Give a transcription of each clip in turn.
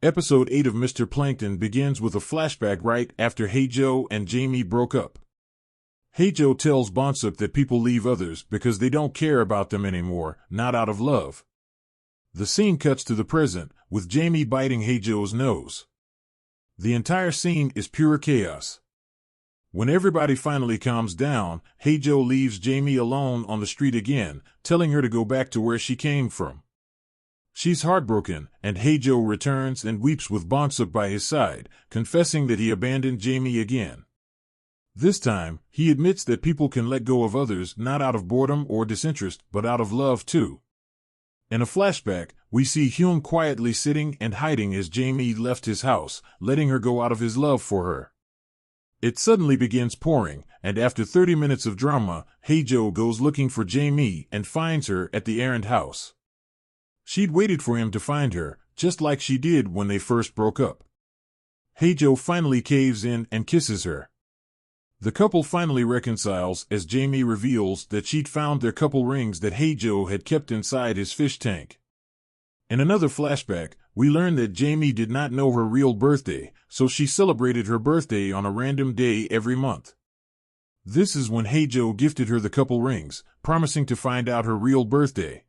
Episode 8 of Mr. Plankton begins with a flashback right after Heijo and Jamie broke up. Heijo tells Bonsuk that people leave others because they don't care about them anymore, not out of love. The scene cuts to the present, with Jamie biting Heijo's nose. The entire scene is pure chaos. When everybody finally calms down, Heijo leaves Jamie alone on the street again, telling her to go back to where she came from. She's heartbroken, and Heijo returns and weeps with Bonsuk by his side, confessing that he abandoned Jamie again. This time, he admits that people can let go of others not out of boredom or disinterest, but out of love too. In a flashback, we see Hyung quietly sitting and hiding as Jamie left his house, letting her go out of his love for her. It suddenly begins pouring, and after 30 minutes of drama, Heijo goes looking for Jamie and finds her at the errand house. She'd waited for him to find her, just like she did when they first broke up. Heijo finally caves in and kisses her. The couple finally reconciles as Jamie reveals that she'd found their couple rings that Heijo had kept inside his fish tank. In another flashback, we learn that Jamie did not know her real birthday, so she celebrated her birthday on a random day every month. This is when Heijo gifted her the couple rings, promising to find out her real birthday.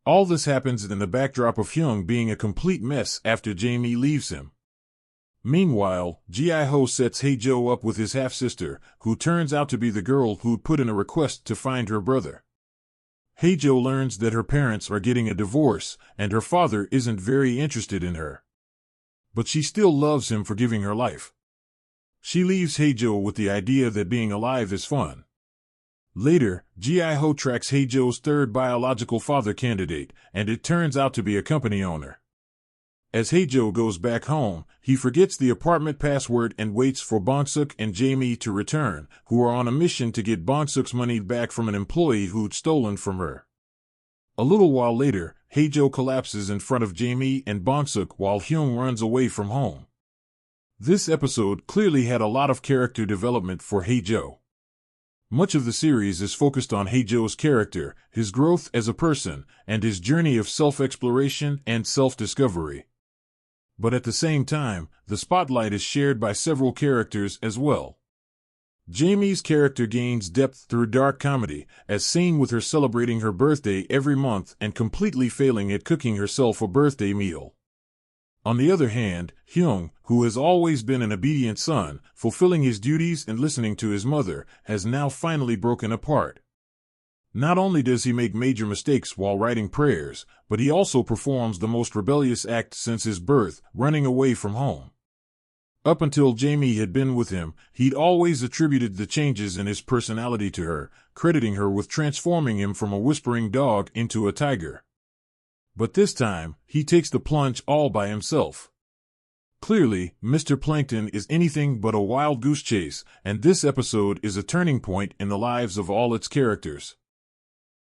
All this happens in the backdrop of Hyung being a complete mess after Jamie leaves him. Meanwhile, Ji-ho sets Heijo up with his half-sister, who turns out to be the girl who'd put in a request to find her brother. Heijo learns that her parents are getting a divorce, and her father isn't very interested in her. But she still loves him for giving her life. She leaves Heijo with the idea that being alive is fun. Later, Ji-ho tracks Heijo's third biological father candidate, and it turns out to be a company owner. As Heijo goes back home, he forgets the apartment password and waits for Bonsuk and Jamie to return, who are on a mission to get Bonsuk's money back from an employee who'd stolen from her. A little while later, Heijo collapses in front of Jamie and Bonsuk while Hyung runs away from home. This episode clearly had a lot of character development for Heijo. Much of the series is focused on Heijo's character, his growth as a person, and his journey of self-exploration and self-discovery. But at the same time, the spotlight is shared by several characters as well. Jamie's character gains depth through dark comedy, as seen with her celebrating her birthday every month and completely failing at cooking herself a birthday meal. On the other hand, Hyung, who has always been an obedient son, fulfilling his duties and listening to his mother, has now finally broken apart. Not only does he make major mistakes while writing prayers, but he also performs the most rebellious act since his birth, running away from home. Up until Jamie had been with him, he'd always attributed the changes in his personality to her, crediting her with transforming him from a whispering dog into a tiger. But this time, he takes the plunge all by himself. Clearly, Mr. Plankton is anything but a wild goose chase, and this episode is a turning point in the lives of all its characters.